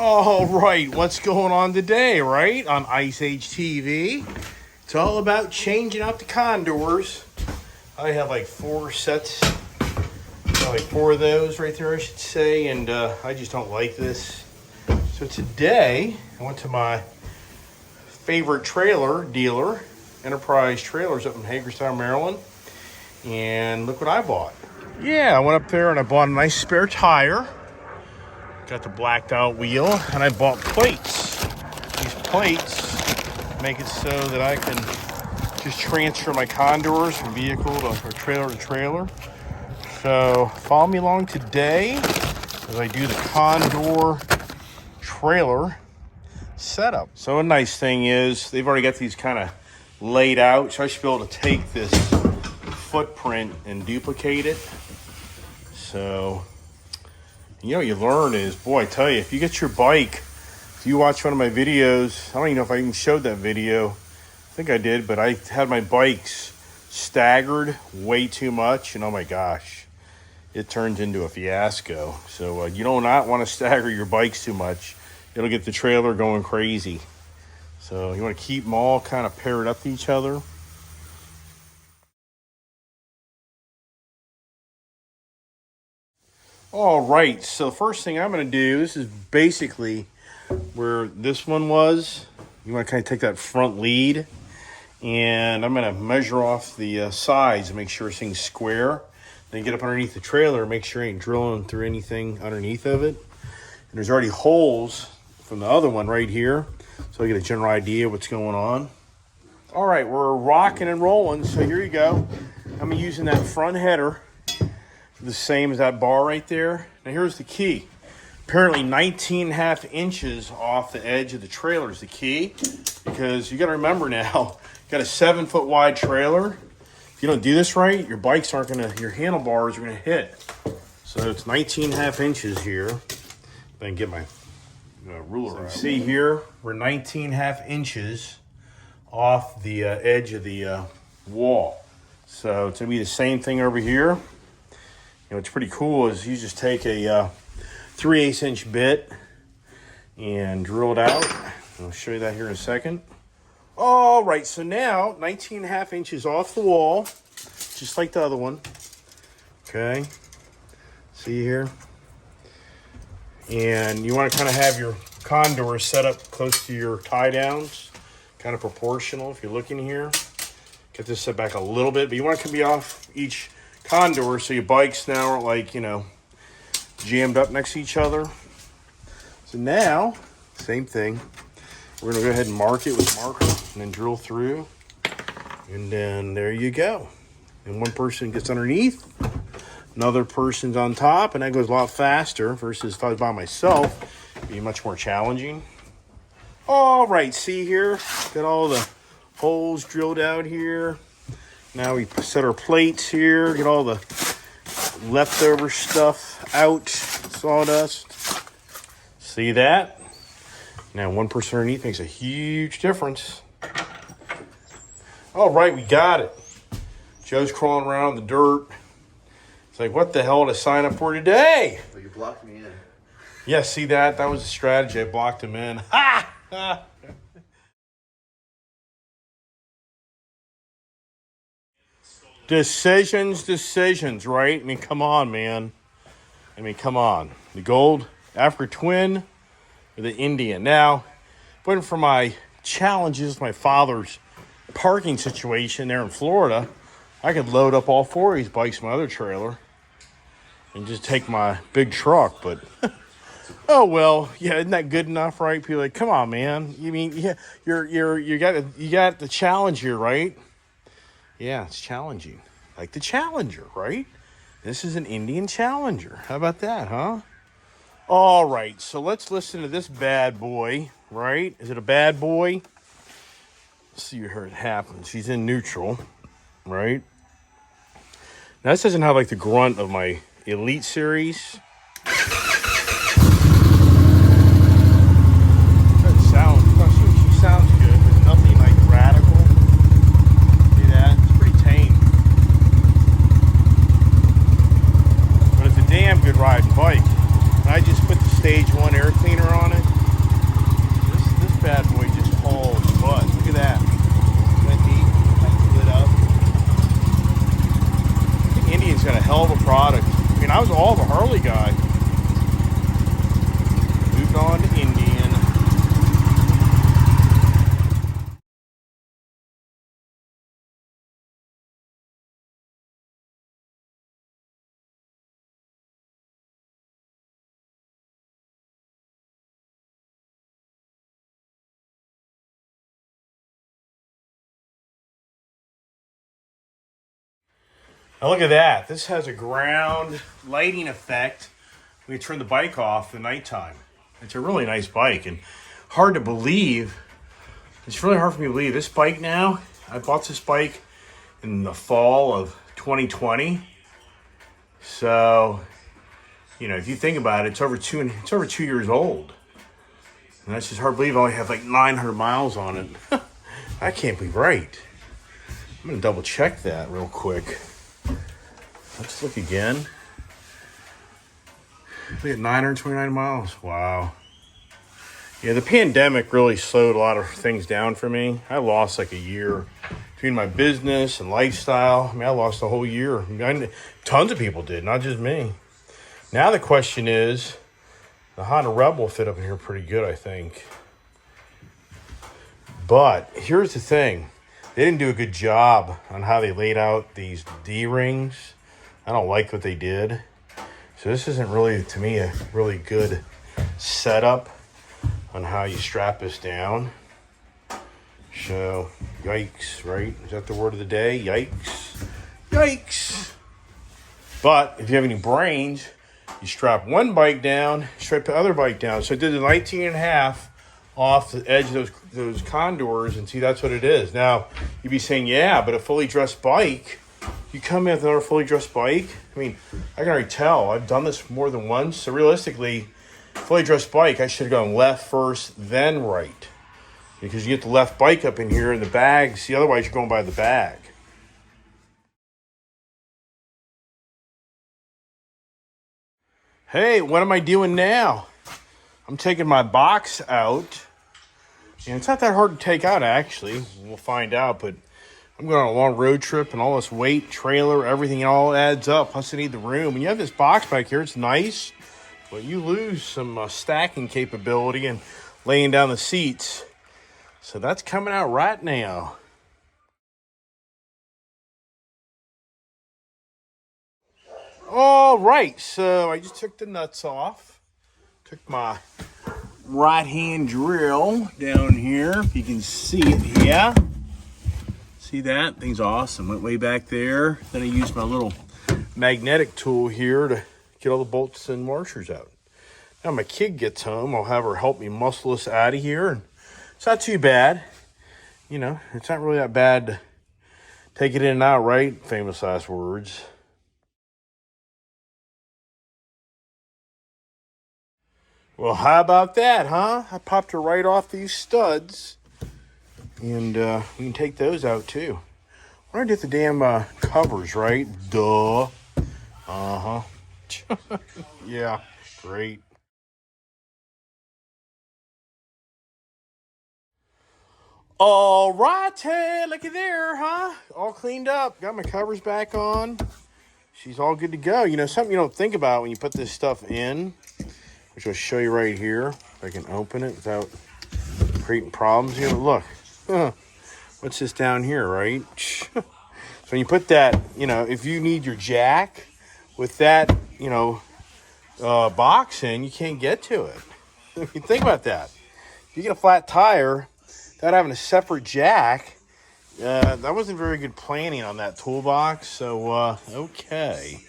All right, what's going on today, right? On Ice Age TV. It's all about changing out the condors. I have like four sets, like four of those right there, I should say, and I just don't like this. So today, I went to my favorite trailer dealer, Enterprise Trailers up in Hagerstown, Maryland, and look what I bought. Yeah, I went up there and I bought a nice spare tire. Got the blacked out wheel, and I bought plates. These plates make it so that I can just transfer my condors from vehicle to trailer to trailer. So follow me along today as I do the condor trailer setup. So a nice thing is they've already got these kind of laid out, so I should be able to take this footprint and duplicate it. So you know, you learn is, boy, I tell you, if you get your bike, if you watch one of my videos, I don't even know if I even showed that video. I think I did, but I had my bikes staggered way too much, and oh my gosh, it turns into a fiasco. So you do not want to stagger your bikes too much. It'll get the trailer going crazy. So you want to keep them all kind of paired up to each other. All right, so the first thing I'm going to do, this is basically where this one was. You want to kind of take that front lead, and I'm going to measure off the sides and make sure everything's square. Then get up underneath the trailer and make sure I ain't drilling through anything underneath of it. And there's already holes from the other one right here, so I get a general idea of what's going on. All right, we're rocking and rolling, so here you go. I'm using that front header, the same as that bar right there. Now here's the key. Apparently 19.5 inches off the edge of the trailer is the key, because you got to remember now, you got a 7-foot wide trailer. If you don't do this right, your bikes aren't gonna, your handlebars are gonna hit. So it's 19.5 inches here. If I can get my ruler out. See here, we're 19.5 inches off the edge of the wall. So it's gonna be the same thing over here. You know, what's pretty cool is you just take a 3/8 inch bit and drill it out. I'll show you that here in a second. All right, so now 19.5 inches off the wall, just like the other one. Okay, see here? And you want to kind of have your condors set up close to your tie downs, kind of proportional if you're looking here. Get this set back a little bit, but you want it to be off each condor so your bikes now are like, you know, jammed up next to each other. So now, same thing. We're gonna go ahead and mark it with a marker and then drill through. And then there you go. And one person gets underneath, another person's on top, and that goes a lot faster versus if I was by myself, it'd be much more challenging. All right, see here, got all the holes drilled out here. Now we set our plates here, get all the leftover stuff out, sawdust. See that? Now one person underneath makes a huge difference. All right, we got it. Joe's crawling around in the dirt. It's like, what the hell did I sign up for today? Well, you blocked me in. Yeah, see that? That was a strategy. I blocked him in. Ha! Ha! Decisions, right? I mean, come on, man. I mean, come on. The gold Africa Twin or the Indian. Now, waiting for my challenges, my father's parking situation there in Florida, I could load up all four of these bikes in my other trailer and just take my big truck, but oh well, yeah, isn't that good enough, right? People are like, come on, man. You mean, yeah, you got the challenge here, right? Yeah, it's challenging. Like the Challenger, right? This is an Indian Challenger. How about that, huh? All right, so let's listen to this bad boy, right? Is it a bad boy? Let's see how it happens. She's in neutral, right? Now, this doesn't have like the grunt of my Elite Series. She sounds good. There's nothing like radical. See that? It's pretty tame. But it's a damn good riding bike. And I just put the Stage 1 air cleaner on it. hell of a product. I mean, I was all of a Harley guy. Moved on to Indian. Now look at that. This has a ground lighting effect. We can turn the bike off at nighttime. It's a really nice bike and hard to believe. It's really hard for me to believe. This bike now, I bought this bike in the fall of 2020. So, if you think about it, it's over 2 years old. And that's just hard to believe. I only have like 900 miles on it. That can't be right. I'm going to double check that real quick. Let's look again. Look at 929 miles. Wow. Yeah, the pandemic really slowed a lot of things down for me. I lost like a year between my business and lifestyle. I mean, I lost a whole year. Tons of people did, not just me. Now the question is, the Honda Rebel will fit up in here pretty good, I think. But here's the thing. They didn't do a good job on how they laid out these D-rings. I don't like what they did. So this isn't really, to me, a really good setup on how you strap this down. So, yikes, right? Is that the word of the day? Yikes. Yikes. But if you have any brains, you strap one bike down, strap the other bike down. So I did the 19.5 off the edge of those condors, and see, that's what it is. Now, you'd be saying, yeah, but a fully dressed bike, you come in with another fully dressed bike. I mean, I can already tell. I've done this more than once. So realistically, fully dressed bike, I should have gone left first, then right. Because you get the left bike up in here and the bag. See, otherwise you're going by the bag. Hey, what am I doing now? I'm taking my box out. And it's not that hard to take out, actually. We'll find out, but I'm going on a long road trip, and all this weight, trailer, everything, it all adds up. Plus, I need the room. When you have this box back here, it's nice, but you lose some stacking capability and laying down the seats. So that's coming out right now. All right, so I just took the nuts off. Took my right-hand drill down here, if you can see it here. See that? Thing's awesome. Went way back there. Then I used my little magnetic tool here to get all the bolts and washers out. Now my kid gets home, I'll have her help me muscle this out of here. And it's not too bad. It's not really that bad to take it in and out, right? Famous last words. Well, how about that, huh? I popped her right off these studs. And we can take those out, too. We're going to get the damn covers, right? Duh. Uh-huh. Yeah, great. All righty, looky there, huh? All cleaned up. Got my covers back on. She's all good to go. Something you don't think about when you put this stuff in, which I'll show you right here. If I can open it without creating problems. Look. What's this down here, right? So when you put that, if you need your jack with that, box in, you can't get to it. You think about that. If you get a flat tire without having a separate jack, that wasn't very good planning on that toolbox. So, okay.